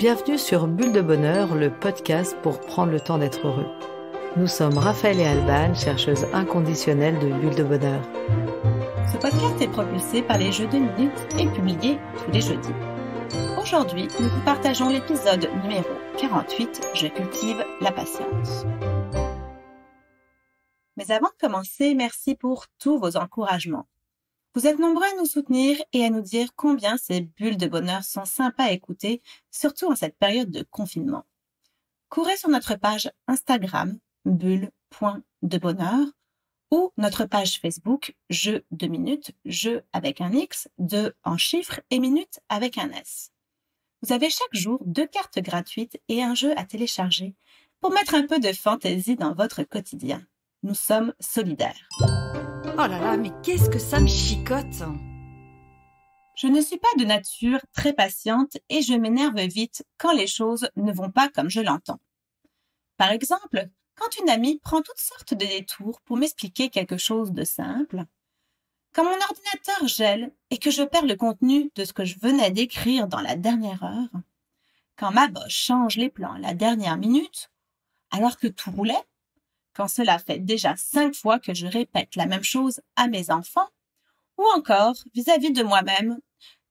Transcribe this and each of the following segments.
Bienvenue sur Bulle de Bonheur, le podcast pour prendre le temps d'être heureux. Nous sommes Raphaël et Alban, chercheuses inconditionnelles de Bulle de Bonheur. Ce podcast est propulsé par les Jeux de minutes et publié tous les jeudis. Aujourd'hui, nous vous partageons l'épisode numéro 48, Je cultive la patience. Mais avant de commencer, merci pour tous vos encouragements. Vous êtes nombreux à nous soutenir et à nous dire combien ces bulles de bonheur sont sympas à écouter, surtout en cette période de confinement. Courez sur notre page Instagram, bulle.debonheur, ou notre page Facebook, Jeux de minutes, jeux avec un X, 2 en chiffres et minutes avec un S. Vous avez chaque jour 2 cartes gratuites et un jeu à télécharger pour mettre un peu de fantaisie dans votre quotidien. Nous sommes solidaires. Oh là là, mais qu'est-ce que ça me chicote! Je ne suis pas de nature très patiente et je m'énerve vite quand les choses ne vont pas comme je l'entends. Par exemple, quand une amie prend toutes sortes de détours pour m'expliquer quelque chose de simple, quand mon ordinateur gèle et que je perds le contenu de ce que je venais d'écrire dans la dernière heure, quand ma boss change les plans à la dernière minute, alors que tout roulait, quand cela fait déjà 5 fois que je répète la même chose à mes enfants, ou encore vis-à-vis de moi-même,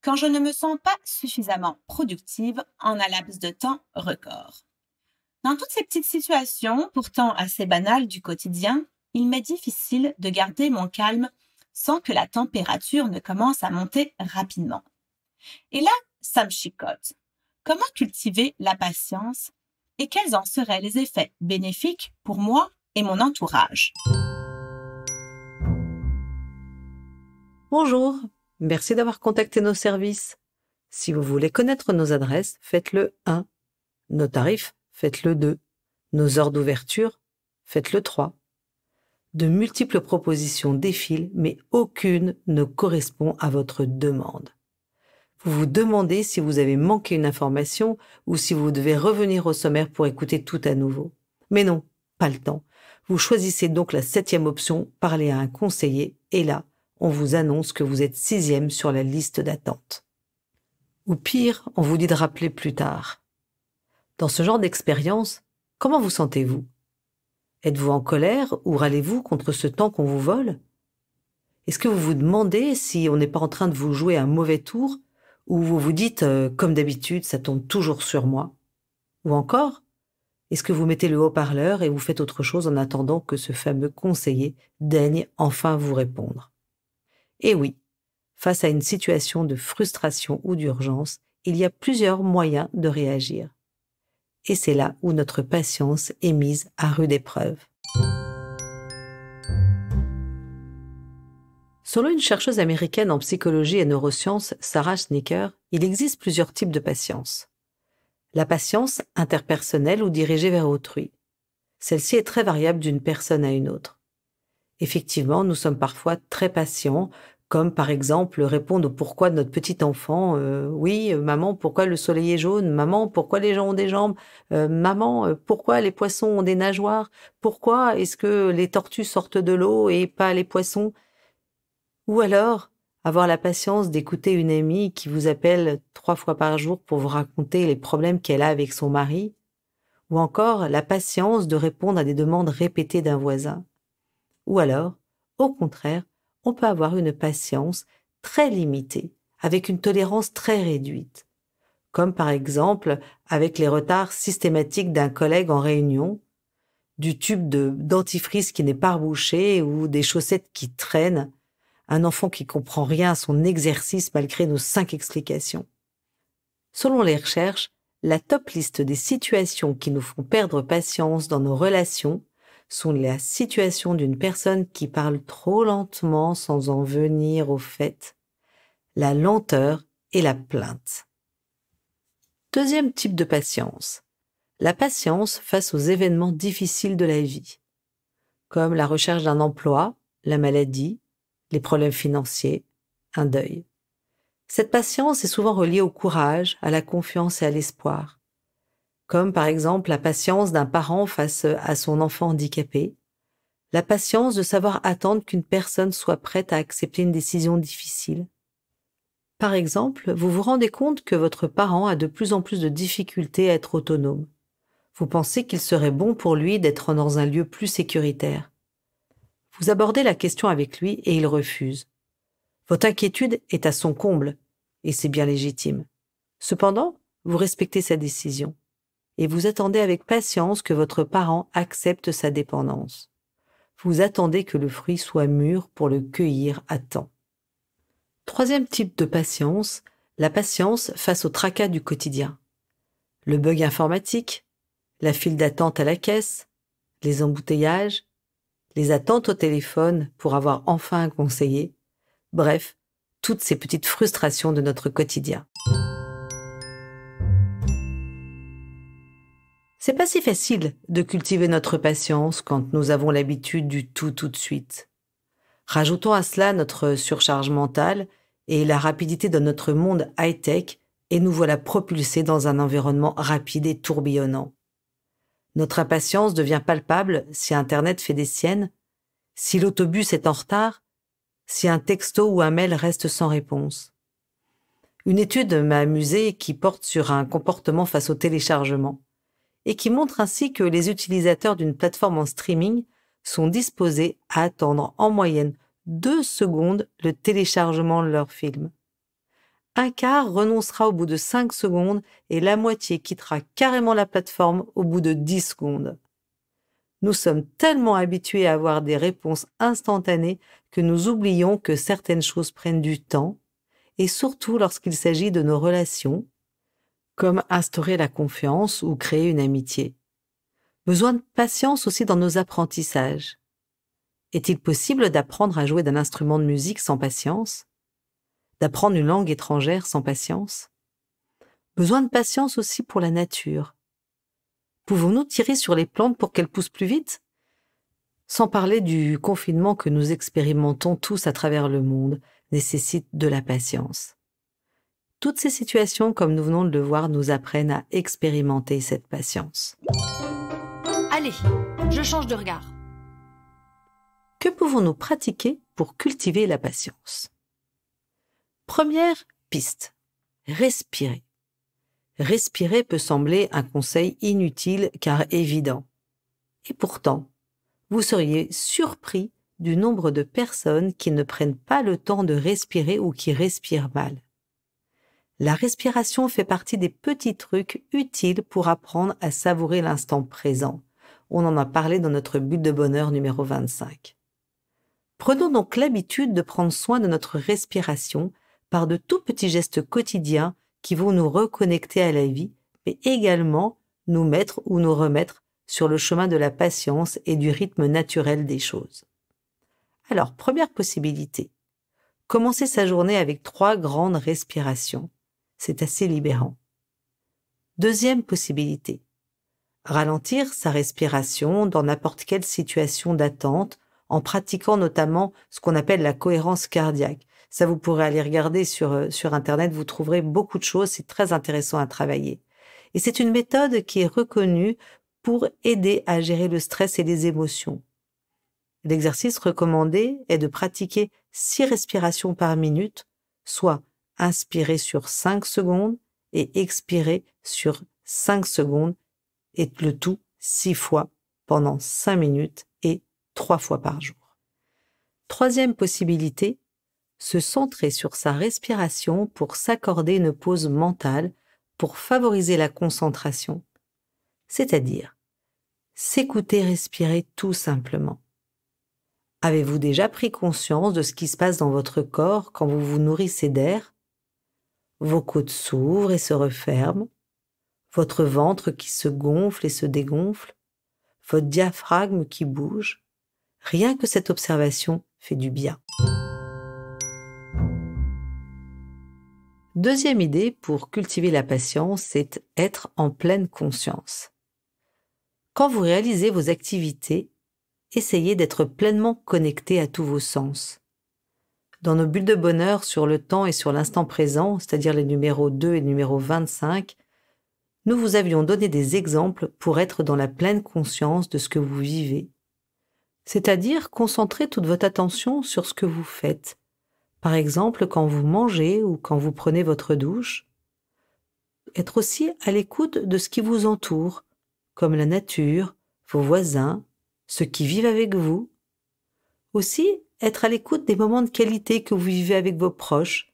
quand je ne me sens pas suffisamment productive en un laps de temps record. Dans toutes ces petites situations, pourtant assez banales du quotidien, il m'est difficile de garder mon calme sans que la température ne commence à monter rapidement. Et là, ça me chicote. Comment cultiver la patience et quels en seraient les effets bénéfiques pour moi et mon entourage? Bonjour, merci d'avoir contacté nos services. Si vous voulez connaître nos adresses, faites le 1. Nos tarifs, faites le 2. Nos heures d'ouverture, faites le 3. De multiples propositions défilent, mais aucune ne correspond à votre demande. Vous vous demandez si vous avez manqué une information ou si vous devez revenir au sommaire pour écouter tout à nouveau. Mais non, pas le temps. Vous choisissez donc la 7e option, parler à un conseiller, et là, on vous annonce que vous êtes 6e sur la liste d'attente. Ou pire, on vous dit de rappeler plus tard. Dans ce genre d'expérience, comment vous sentez-vous? Êtes-vous en colère ou râlez-vous contre ce temps qu'on vous vole? Est-ce que vous vous demandez si on n'est pas en train de vous jouer un mauvais tour ou vous vous dites comme d'habitude, ça tombe toujours sur moi? Ou encore, est-ce que vous mettez le haut-parleur et vous faites autre chose en attendant que ce fameux conseiller daigne enfin vous répondre? Et oui, face à une situation de frustration ou d'urgence, il y a plusieurs moyens de réagir. Et c'est là où notre patience est mise à rude épreuve. Selon une chercheuse américaine en psychologie et neurosciences, Sarah Schnicker, il existe plusieurs types de patience. La patience interpersonnelle ou dirigée vers autrui. Celle-ci est très variable d'une personne à une autre. Effectivement, nous sommes parfois très patients, comme par exemple répondre au pourquoi de notre petit enfant. Oui, maman, pourquoi le soleil est jaune? Maman, pourquoi les gens ont des jambes? Maman, pourquoi les poissons ont des nageoires? Pourquoi est-ce que les tortues sortent de l'eau et pas les poissons? Ou alors, avoir la patience d'écouter une amie qui vous appelle 3 fois par jour pour vous raconter les problèmes qu'elle a avec son mari, ou encore la patience de répondre à des demandes répétées d'un voisin. Ou alors, au contraire, on peut avoir une patience très limitée, avec une tolérance très réduite, comme par exemple avec les retards systématiques d'un collègue en réunion, du tube de dentifrice qui n'est pas rebouché ou des chaussettes qui traînent, un enfant qui comprend rien à son exercice malgré nos 5 explications. Selon les recherches, la top liste des situations qui nous font perdre patience dans nos relations sont la situation d'une personne qui parle trop lentement sans en venir au fait, la lenteur et la plainte. Deuxième type de patience, la patience face aux événements difficiles de la vie, comme la recherche d'un emploi, la maladie, les problèmes financiers, un deuil. Cette patience est souvent reliée au courage, à la confiance et à l'espoir, comme par exemple la patience d'un parent face à son enfant handicapé, la patience de savoir attendre qu'une personne soit prête à accepter une décision difficile. Par exemple, vous vous rendez compte que votre parent a de plus en plus de difficultés à être autonome. Vous pensez qu'il serait bon pour lui d'être dans un lieu plus sécuritaire. Vous abordez la question avec lui et il refuse. Votre inquiétude est à son comble, et c'est bien légitime. Cependant, vous respectez sa décision, et vous attendez avec patience que votre parent accepte sa dépendance. Vous attendez que le fruit soit mûr pour le cueillir à temps. Troisième type de patience, la patience face au tracas du quotidien. Le bug informatique, la file d'attente à la caisse, les embouteillages, les attentes au téléphone pour avoir enfin un conseiller, bref, toutes ces petites frustrations de notre quotidien. C'est pas si facile de cultiver notre patience quand nous avons l'habitude du tout de suite. Rajoutons à cela notre surcharge mentale et la rapidité de notre monde high-tech et nous voilà propulsés dans un environnement rapide et tourbillonnant. Notre impatience devient palpable si Internet fait des siennes, si l'autobus est en retard, si un texto ou un mail reste sans réponse. Une étude m'a amusée qui porte sur un comportement face au téléchargement et qui montre ainsi que les utilisateurs d'une plateforme en streaming sont disposés à attendre en moyenne 2 secondes le téléchargement de leur film. Un quart renoncera au bout de 5 secondes et la moitié quittera carrément la plateforme au bout de 10 secondes. Nous sommes tellement habitués à avoir des réponses instantanées que nous oublions que certaines choses prennent du temps, et surtout lorsqu'il s'agit de nos relations, comme instaurer la confiance ou créer une amitié. Besoin de patience aussi dans nos apprentissages. Est-il possible d'apprendre à jouer d'un instrument de musique sans patience ? D'apprendre une langue étrangère sans patience ? Besoin de patience aussi pour la nature. Pouvons-nous tirer sur les plantes pour qu'elles poussent plus vite ? Sans parler du confinement que nous expérimentons tous à travers le monde, nécessite de la patience. Toutes ces situations, comme nous venons de le voir, nous apprennent à expérimenter cette patience. Allez, je change de regard. Que pouvons-nous pratiquer pour cultiver la patience ? Première piste, respirer. Respirer peut sembler un conseil inutile car évident. Et pourtant, vous seriez surpris du nombre de personnes qui ne prennent pas le temps de respirer ou qui respirent mal. La respiration fait partie des petits trucs utiles pour apprendre à savourer l'instant présent. On en a parlé dans notre bulle de bonheur numéro 25. Prenons donc l'habitude de prendre soin de notre respiration par de tout petits gestes quotidiens qui vont nous reconnecter à la vie, mais également nous mettre ou nous remettre sur le chemin de la patience et du rythme naturel des choses. Alors, première possibilité, commencer sa journée avec 3 grandes respirations. C'est assez libérant. Deuxième possibilité, ralentir sa respiration dans n'importe quelle situation d'attente en pratiquant notamment ce qu'on appelle la cohérence cardiaque. Ça, vous pourrez aller regarder sur Internet, vous trouverez beaucoup de choses, c'est très intéressant à travailler. Et c'est une méthode qui est reconnue pour aider à gérer le stress et les émotions. L'exercice recommandé est de pratiquer 6 respirations par minute, soit inspirer sur 5 secondes et expirer sur 5 secondes, et le tout 6 fois pendant 5 minutes et 3 fois par jour. Troisième possibilité, se centrer sur sa respiration pour s'accorder une pause mentale pour favoriser la concentration, c'est-à-dire s'écouter respirer tout simplement. Avez-vous déjà pris conscience de ce qui se passe dans votre corps quand vous vous nourrissez d'air ? Vos côtes s'ouvrent et se referment, votre ventre qui se gonfle et se dégonfle, votre diaphragme qui bouge. Rien que cette observation fait du bien. Deuxième idée pour cultiver la patience, c'est être en pleine conscience. Quand vous réalisez vos activités, essayez d'être pleinement connecté à tous vos sens. Dans nos bulles de bonheur sur le temps et sur l'instant présent, c'est-à-dire les numéros 2 et numéro 25, nous vous avions donné des exemples pour être dans la pleine conscience de ce que vous vivez. C'est-à-dire concentrer toute votre attention sur ce que vous faites, Par exemple, quand vous mangez ou quand vous prenez votre douche. Être aussi à l'écoute de ce qui vous entoure, comme la nature, vos voisins, ceux qui vivent avec vous. Aussi, être à l'écoute des moments de qualité que vous vivez avec vos proches,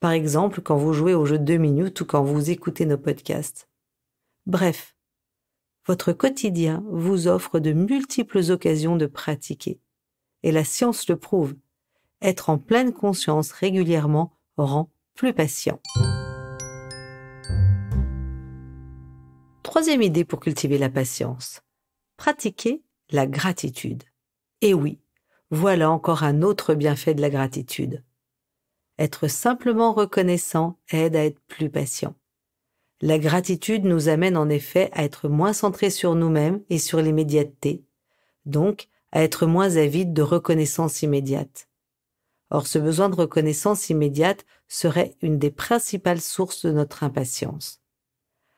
par exemple quand vous jouez au jeu de 2 minutes ou quand vous écoutez nos podcasts. Bref, votre quotidien vous offre de multiples occasions de pratiquer. Et la science le prouve. Être en pleine conscience régulièrement rend plus patient. Troisième idée pour cultiver la patience. Pratiquer la gratitude. Et oui, voilà encore un autre bienfait de la gratitude. Être simplement reconnaissant aide à être plus patient. La gratitude nous amène en effet à être moins centrés sur nous-mêmes et sur l'immédiateté, donc à être moins avides de reconnaissance immédiate. Or, ce besoin de reconnaissance immédiate serait une des principales sources de notre impatience.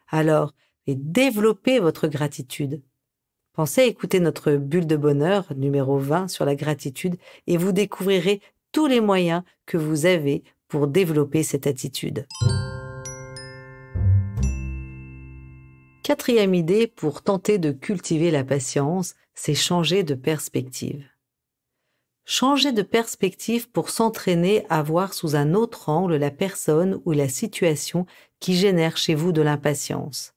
Alors, développez votre gratitude. Pensez à écouter notre bulle de bonheur numéro 20 sur la gratitude et vous découvrirez tous les moyens que vous avez pour développer cette attitude. Quatrième idée pour tenter de cultiver la patience, c'est changer de perspective. Changer de perspective pour s'entraîner à voir sous un autre angle la personne ou la situation qui génère chez vous de l'impatience.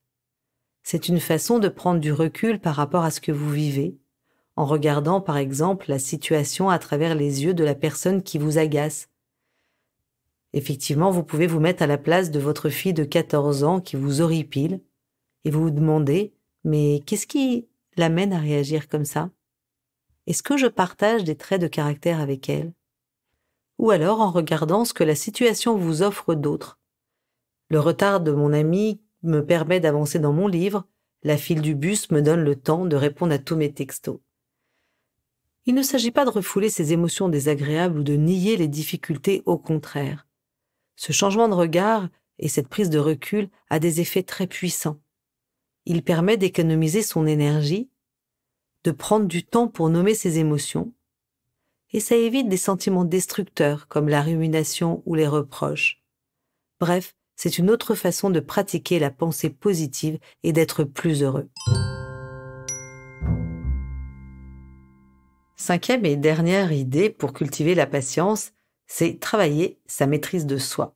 C'est une façon de prendre du recul par rapport à ce que vous vivez, en regardant par exemple la situation à travers les yeux de la personne qui vous agace. Effectivement, vous pouvez vous mettre à la place de votre fille de 14 ans qui vous horripile et vous vous demandez « mais qu'est-ce qui l'amène à réagir comme ça ? Est-ce que je partage des traits de caractère avec elle ?» Ou alors en regardant ce que la situation vous offre d'autre. Le retard de mon ami me permet d'avancer dans mon livre, la file du bus me donne le temps de répondre à tous mes textos. Il ne s'agit pas de refouler ces émotions désagréables ou de nier les difficultés, au contraire. Ce changement de regard et cette prise de recul a des effets très puissants. Il permet d'économiser son énergie, de prendre du temps pour nommer ses émotions, et ça évite des sentiments destructeurs comme la rumination ou les reproches. Bref, c'est une autre façon de pratiquer la pensée positive et d'être plus heureux. Cinquième et dernière idée pour cultiver la patience, c'est travailler sa maîtrise de soi.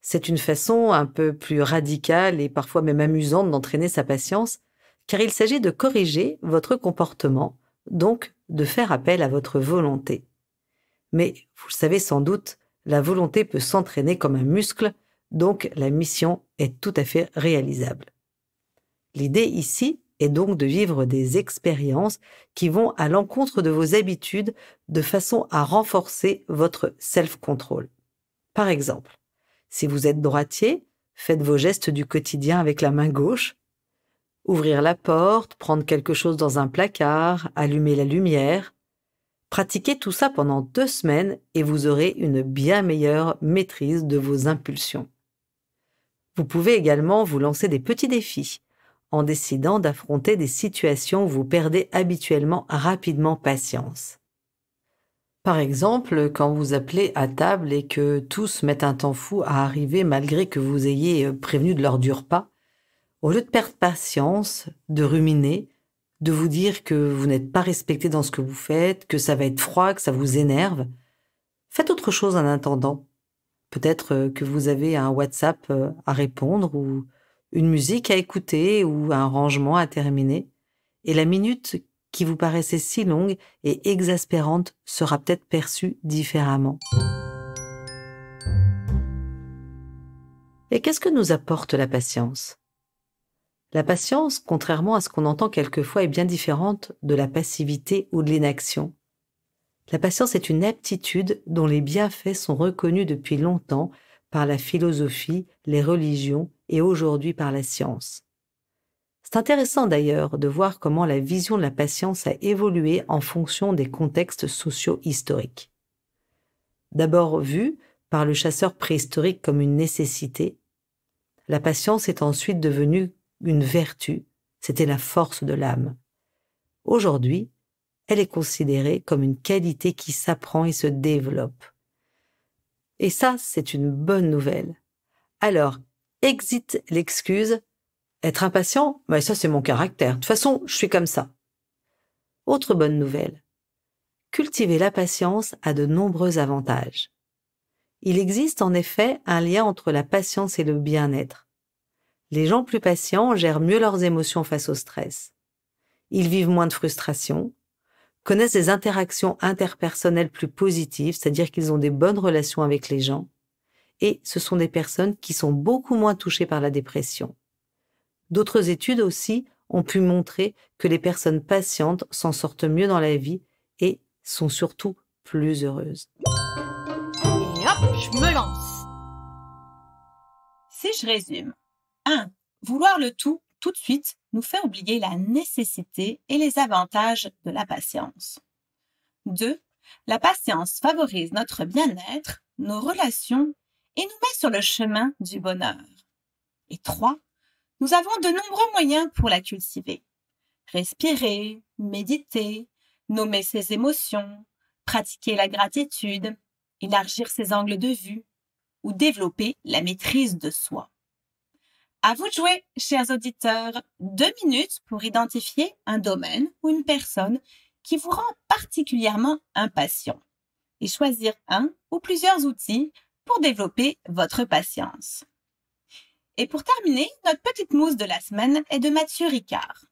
C'est une façon un peu plus radicale et parfois même amusante d'entraîner sa patience, car il s'agit de corriger votre comportement, donc de faire appel à votre volonté. Mais, vous le savez sans doute, la volonté peut s'entraîner comme un muscle, donc la mission est tout à fait réalisable. L'idée ici est donc de vivre des expériences qui vont à l'encontre de vos habitudes de façon à renforcer votre self-control. Par exemple, si vous êtes droitier, faites vos gestes du quotidien avec la main gauche. Ouvrir la porte, prendre quelque chose dans un placard, allumer la lumière. Pratiquez tout ça pendant 2 semaines et vous aurez une bien meilleure maîtrise de vos impulsions. Vous pouvez également vous lancer des petits défis en décidant d'affronter des situations où vous perdez habituellement rapidement patience. Par exemple, quand vous appelez à table et que tous mettent un temps fou à arriver malgré que vous ayez prévenu de l'heure du repas, au lieu de perdre patience, de ruminer, de vous dire que vous n'êtes pas respecté dans ce que vous faites, que ça va être froid, que ça vous énerve, faites autre chose en attendant. Peut-être que vous avez un WhatsApp à répondre ou une musique à écouter ou un rangement à terminer. Et la minute qui vous paraissait si longue et exaspérante sera peut-être perçue différemment. Et qu'est-ce que nous apporte la patience ? La patience, contrairement à ce qu'on entend quelquefois, est bien différente de la passivité ou de l'inaction. La patience est une aptitude dont les bienfaits sont reconnus depuis longtemps par la philosophie, les religions et aujourd'hui par la science. C'est intéressant d'ailleurs de voir comment la vision de la patience a évolué en fonction des contextes socio-historiques. D'abord vue par le chasseur préhistorique comme une nécessité, la patience est ensuite devenue une vertu, c'était la force de l'âme. Aujourd'hui, elle est considérée comme une qualité qui s'apprend et se développe. Et ça, c'est une bonne nouvelle. Alors, exit l'excuse « être impatient, ça c'est mon caractère, de toute façon, je suis comme ça ». Autre bonne nouvelle. Cultiver la patience a de nombreux avantages. Il existe en effet un lien entre la patience et le bien-être. Les gens plus patients gèrent mieux leurs émotions face au stress. Ils vivent moins de frustration, connaissent des interactions interpersonnelles plus positives, c'est-à-dire qu'ils ont des bonnes relations avec les gens, et ce sont des personnes qui sont beaucoup moins touchées par la dépression. D'autres études aussi ont pu montrer que les personnes patientes s'en sortent mieux dans la vie et sont surtout plus heureuses. Et hop, je me lance. Si je résume, 1. Vouloir le tout de suite nous fait oublier la nécessité et les avantages de la patience. 2. La patience favorise notre bien-être, nos relations et nous met sur le chemin du bonheur. Et 3. Nous avons de nombreux moyens pour la cultiver. Respirer, méditer, nommer ses émotions, pratiquer la gratitude, élargir ses angles de vue ou développer la maîtrise de soi. À vous de jouer, chers auditeurs, 2 minutes pour identifier un domaine ou une personne qui vous rend particulièrement impatient et choisir un ou plusieurs outils pour développer votre patience. Et pour terminer, notre petite mousse de la semaine est de Mathieu Ricard.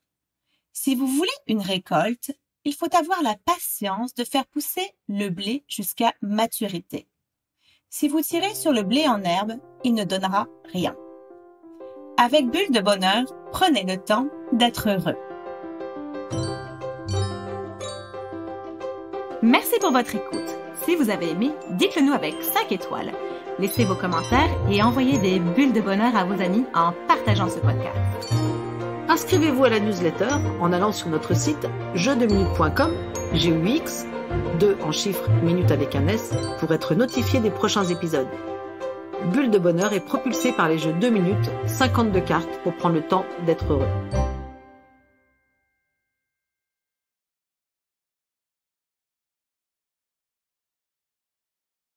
Si vous voulez une récolte, il faut avoir la patience de faire pousser le blé jusqu'à maturité. Si vous tirez sur le blé en herbe, il ne donnera rien. Avec Bulle de Bonheur, prenez le temps d'être heureux. Merci pour votre écoute. Si vous avez aimé, dites-le nous avec 5 étoiles. Laissez vos commentaires et envoyez des bulles de bonheur à vos amis en partageant ce podcast. Inscrivez-vous à la newsletter en allant sur notre site jeuxdeminutes.com, GUX, 2 en chiffres, minutes avec un S, pour être notifié des prochains épisodes. Bulle de Bonheur est propulsé par les jeux 2 minutes, 52 cartes pour prendre le temps d'être heureux.